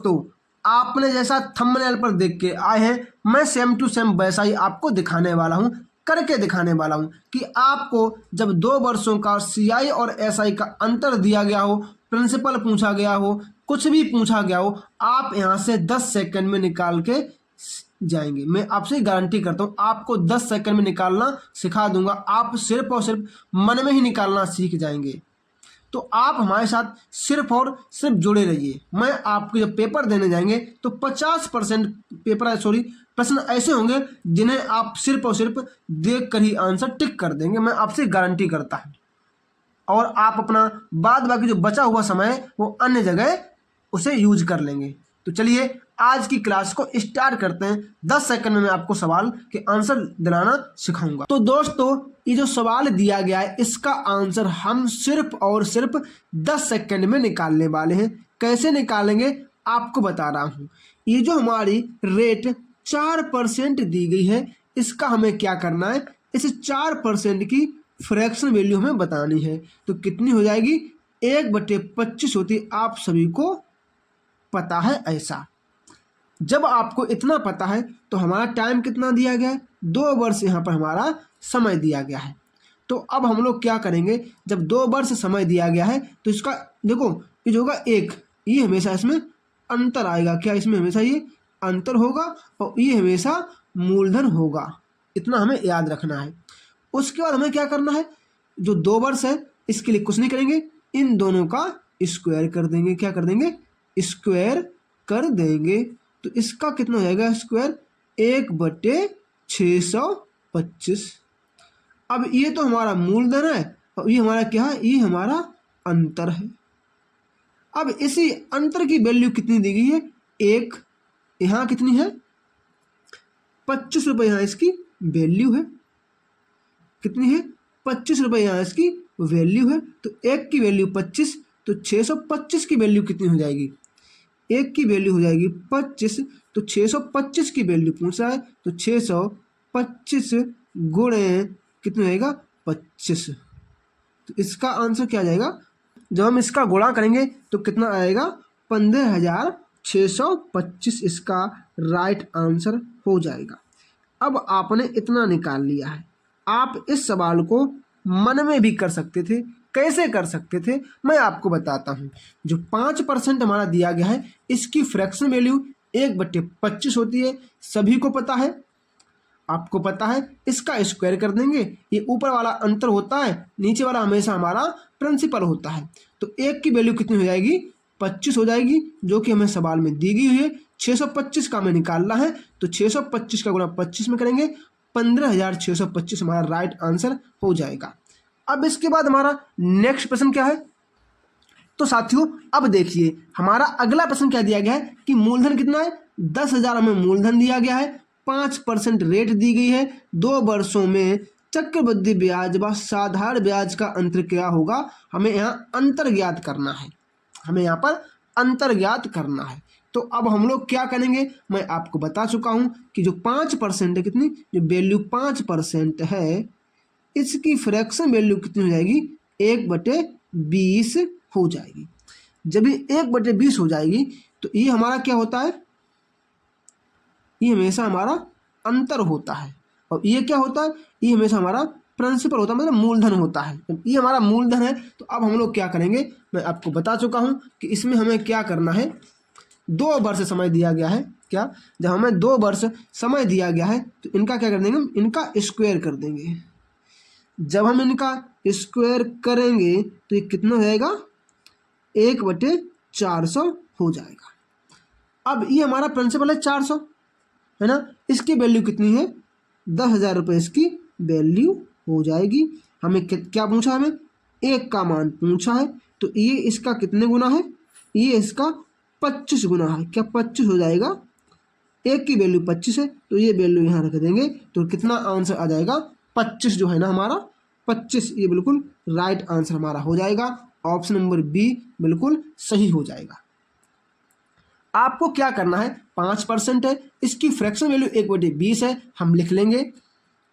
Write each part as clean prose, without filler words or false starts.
तो आपने जैसा थंबनेल पर देख के आए हैं, मैं सेम टू सेम वैसा ही आपको दिखाने वाला हूं, करके दिखाने वाला हूं कि आपको जब 2 वर्षों का सीआई और एसआई का अंतर दिया गया हो, प्रिंसिपल पूछा गया हो, कुछ भी पूछा गया हो, आप यहां से 10 सेकंड में निकाल के जाएंगे। मैं आपसे गारंटी करता हूं, आपको 10 सेकंड में निकालना सिखा दूंगा। आप सिर्फ और सिर्फ मन में ही निकालना सीख जाएंगे। तो आप हमारे साथ सिर्फ और सिर्फ जुड़े रहिए। मैं आपको जब पेपर देने जाएंगे तो 50% पेपर सॉरी प्रश्न ऐसे होंगे जिन्हें आप सिर्फ और सिर्फ देख कर ही आंसर टिक कर देंगे, मैं आपसे गारंटी करता हूं। और आप अपना बाद बाकी जो बचा हुआ समय है वो अन्य जगह उसे यूज कर लेंगे। तो चलिए आज की क्लास को स्टार्ट करते हैं। 10 सेकंड में मैं आपको सवाल के आंसर दिलाना सिखाऊंगा। तो दोस्तों, ये जो सवाल दिया गया है इसका आंसर हम सिर्फ और सिर्फ 10 सेकंड में निकालने वाले हैं। कैसे निकालेंगे आपको बता रहा हूं। ये जो हमारी रेट 4% दी गई है, इसका हमें क्या करना है, इस 4% की फ्रैक्शन वैल्यू हमें बतानी है। तो कितनी हो जाएगी, 1/25 होती, आप सभी को पता है। ऐसा जब आपको इतना पता है तो हमारा टाइम कितना दिया गया है, 2 वर्ष यहाँ पर हमारा समय दिया गया है। तो अब हम लोग क्या करेंगे, जब 2 वर्ष समय दिया गया है तो इसका देखो ये जो होगा एक, ये हमेशा इसमें अंतर आएगा। क्या इसमें हमेशा ये अंतर होगा और ये हमेशा मूलधन होगा। इतना हमें याद रखना है। उसके बाद हमें क्या करना है, जो 2 वर्ष है इसके लिए कुछ नहीं करेंगे, इन दोनों का स्क्वायर कर देंगे। क्या कर देंगे, स्क्वायर कर देंगे। तो इसका कितना हो जाएगा स्क्वायर, 1/625। अब ये तो हमारा मूलधन है और ये हमारा क्या है, ये हमारा अंतर है। अब इसी अंतर की वैल्यू कितनी दी गई है, 1, यहाँ कितनी है 25 रुपये, यहाँ इसकी वैल्यू है। कितनी है 25 रुपये, यहाँ इसकी वैल्यू है। तो 1 की वैल्यू 25, तो 625 की वैल्यू कितनी हो जाएगी, 1 की वैल्यू हो जाएगी 25। तो 625 की वैल्यू पूछा है, तो 625 गुणे कितना आएगा 25। तो इसका आंसर क्या आ जाएगा, जब हम इसका गुणा करेंगे तो कितना आएगा, 15,625 इसका राइट आंसर हो जाएगा। अब आपने इतना निकाल लिया है। आप इस सवाल को मन में भी कर सकते थे। कैसे कर सकते थे मैं आपको बताता हूं। जो 5% हमारा दिया गया है इसकी फ्रैक्शन वैल्यू 1/25 होती है, सभी को पता है, आपको पता है। इसका स्क्वायर कर देंगे, ये ऊपर वाला अंतर होता है, नीचे वाला हमेशा हमारा प्रिंसिपल होता है। तो 1 की वैल्यू कितनी हो जाएगी, 25 हो जाएगी, जो कि हमें सवाल में दी गई हुई है। 625 का हमें निकालना है, तो 625 का गुणा 25 में करेंगे, 15,625 हमारा राइट आंसर हो जाएगा। अब इसके बाद हमारा नेक्स्ट प्रश्न क्या है, तो साथियों अब देखिए हमारा अगला प्रश्न क्या दिया गया है कि मूलधन कितना है, 10,000 हमें मूलधन दिया गया है, 5% रेट दी गई है, 2 वर्षों में चक्रवृद्धि ब्याज व साधारण ब्याज का अंतर क्या होगा, हमें यहाँ अंतर ज्ञात करना है। हमें यहाँ पर अंतर ज्ञात करना है। तो अब हम लोग क्या करेंगे, मैं आपको बता चुका हूं कि जो 5% है, कितनी जो वैल्यू 5% है, इसकी फ्रैक्शन वैल्यू कितनी हो जाएगी, 1/20 हो जाएगी। जब ये 1/20 हो जाएगी तो ये हमारा क्या होता है, ये हमेशा हमारा अंतर होता है। और ये क्या होता है, ये हमेशा हमारा प्रिंसिपल होता है, मतलब मूलधन होता है। जब ये हमारा मूलधन है तो अब हम लोग क्या करेंगे, मैं आपको बता चुका हूं कि इसमें हमें क्या करना है, 2 वर्ष समय दिया गया है। क्या, जब हमें 2 वर्ष समय दिया गया है तो इनका क्या कर देंगे, इनका स्क्वायर कर देंगे। जब हम इनका स्क्वायर करेंगे तो ये कितना हो जाएगा, 1/400 हो जाएगा। अब ये हमारा प्रिंसिपल है 400, है ना, इसकी वैल्यू कितनी है, 10,000 रुपये इसकी वैल्यू हो जाएगी। हमें क्या पूछा, हमें 1 का मान पूछा है, तो ये इसका कितने गुना है, ये इसका 25 गुना है। क्या 25 हो जाएगा, 1 की वैल्यू 25 है, तो ये वैल्यू यहाँ रख देंगे, तो कितना आंसर आ जाएगा 25 जो है ना हमारा 25, ये बिल्कुल राइट आंसर हमारा हो जाएगा। ऑप्शन नंबर बी बिल्कुल सही हो जाएगा। आपको क्या करना है, 5% है, इसकी फ्रैक्शन वैल्यू 1/20 है, हम लिख लेंगे,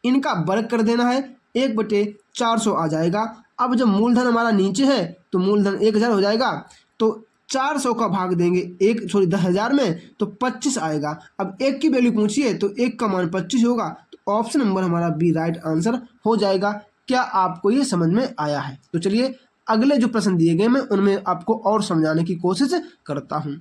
इनका वर्ग कर देना है, 1/400 आ जाएगा। अब जब मूलधन हमारा नीचे है तो मूलधन 1,000 हो जाएगा, तो 400 का भाग देंगे 10,000 में तो 25 आएगा। अब 1 की वैल्यू पूछिए तो 1 का मान 25 होगा, तो ऑप्शन नंबर हमारा बी राइट आंसर हो जाएगा। क्या आपको ये समझ में आया है? तो चलिए अगले जो प्रश्न दिए गए मैं उनमें आपको और समझाने की कोशिश करता हूँ।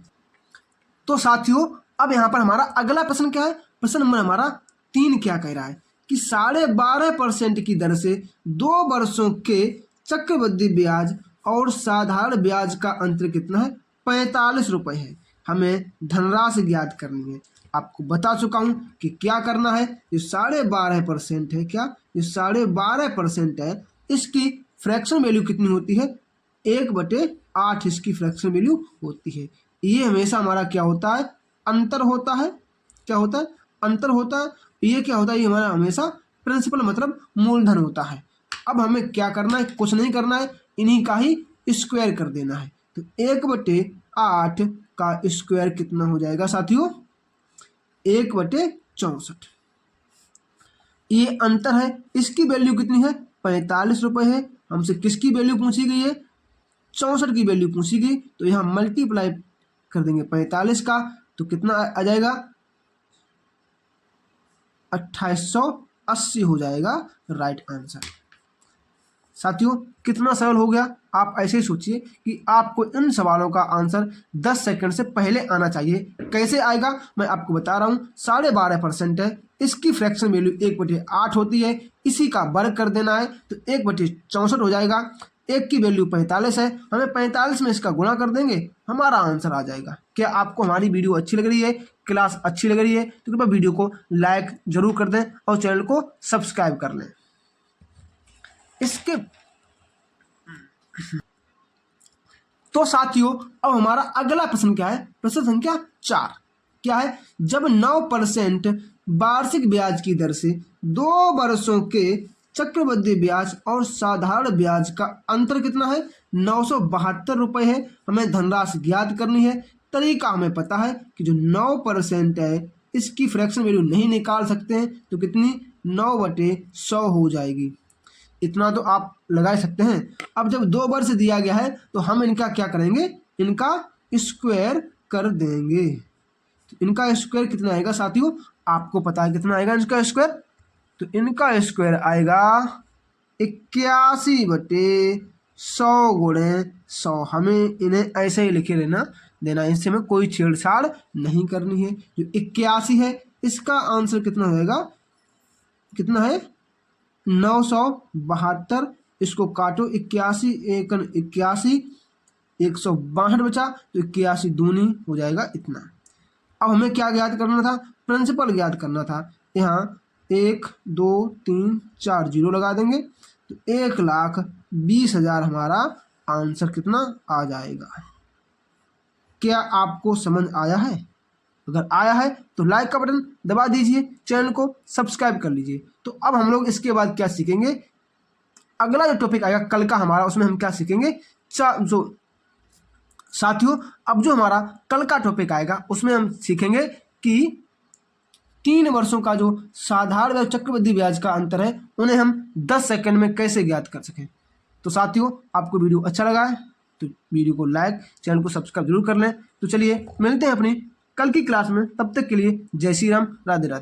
तो साथियों अब यहाँ पर हमारा अगला प्रश्न क्या है? प्रश्न नंबर हमारा 3 क्या कह रहा है कि 12.5% की दर से 2 वर्षों के चक्रवृद्धि ब्याज और साधारण ब्याज का अंतर कितना है? 45 रुपये है। हमें धनराशि ज्ञात करनी है। आपको बता चुका हूँ कि क्या करना है। ये 12.5% है, क्या ये 12.5% है, इसकी फ्रैक्शन वैल्यू कितनी होती है? 1/8 इसकी फ्रैक्शन वैल्यू होती है। ये हमेशा हमारा क्या होता है? अंतर होता है। क्या होता है? अंतर होता है। ये क्या होता है? ये हमारा हमेशा प्रिंसिपल मतलब मूलधन होता है। अब हमें क्या करना है? कुछ नहीं करना है, इन्हीं का ही स्क्वायर कर देना है। तो 1/8 का स्क्वायर कितना हो जाएगा साथियों? 1/64। ये अंतर है, इसकी वैल्यू कितनी है? 45 रुपये है। हमसे किसकी वैल्यू पूछी गई है? 64 की वैल्यू पूछी गई। तो यहाँ मल्टीप्लाई कर देंगे 45 का, तो कितना आ जाएगा? 2880 हो जाएगा राइट आंसर। साथियों कितना सरल हो गया। आप ऐसे ही सोचिए कि आपको इन सवालों का आंसर 10 सेकंड से पहले आना चाहिए। कैसे आएगा मैं आपको बता रहा हूँ। 12.5% है, इसकी फ्रैक्शन वैल्यू 1/8 होती है, इसी का वर्ग कर देना है तो 1/64 हो जाएगा। 1 की वैल्यू 45 है, हमें 45 में इसका गुणा कर देंगे, हमारा आंसर आ जाएगा। क्या आपको हमारी वीडियो अच्छी लग रही है, क्लास अच्छी लग रही है तो कृपया वीडियो को लाइक जरूर कर दें और चैनल को सब्सक्राइब कर लें। इसके तो साथियों अब हमारा अगला प्रश्न क्या है? प्रश्न संख्या 4 क्या है? जब 9% वार्षिक ब्याज की दर से 2 वर्षों के चक्रवृद्धि ब्याज और साधारण ब्याज का अंतर कितना है? 972 रुपये है। हमें धनराशि ज्ञात करनी है। तरीका हमें पता है कि जो 9% है इसकी फ्रैक्शन वैल्यू नहीं निकाल सकते हैं, तो कितनी? 9/100 हो जाएगी। इतना तो आप लगा सकते हैं। अब जब 2 वर्ष दिया गया है तो हम इनका क्या करेंगे? इनका स्क्वायर कर देंगे। तो इनका स्क्वायर कितना आएगा साथियों? आपको पता है कितना आएगा इनका स्क्वायर? तो इनका स्क्वायर आएगा 81/100 गुणे 100। हमें इन्हें ऐसे ही लिखे रहना देना, इससे हमें कोई छेड़छाड़ नहीं करनी है। जो 81 है इसका आंसर कितना होगा? कितना है? 972। इसको काटो, 81 एकन 81, 162 बचा, तो 81 दूनी हो जाएगा इतना। अब हमें क्या ज्ञात करना था? प्रिंसिपल ज्ञात करना था। यहाँ 1 2 3 4 जीरो लगा देंगे तो 1,20,000 हमारा आंसर कितना आ जाएगा। क्या आपको समझ आया है? अगर आया है तो लाइक का बटन दबा दीजिए, चैनल को सब्सक्राइब कर लीजिए। तो अब हम लोग इसके बाद क्या सीखेंगे? अगला जो टॉपिक आएगा कल का हमारा, उसमें हम क्या सीखेंगे? जो साथियों अब जो हमारा कल का टॉपिक आएगा उसमें हम सीखेंगे कि 3 वर्षों का जो साधारण और चक्रवृद्धि ब्याज का अंतर है उन्हें हम 10 सेकंड में कैसे ज्ञात कर सकें। तो साथियों आपको वीडियो अच्छा लगा है तो वीडियो को लाइक, चैनल को सब्सक्राइब जरूर कर लें। तो चलिए मिलते हैं अपनी कल की क्लास में, तब तक के लिए जय श्री राम, राधे राधे।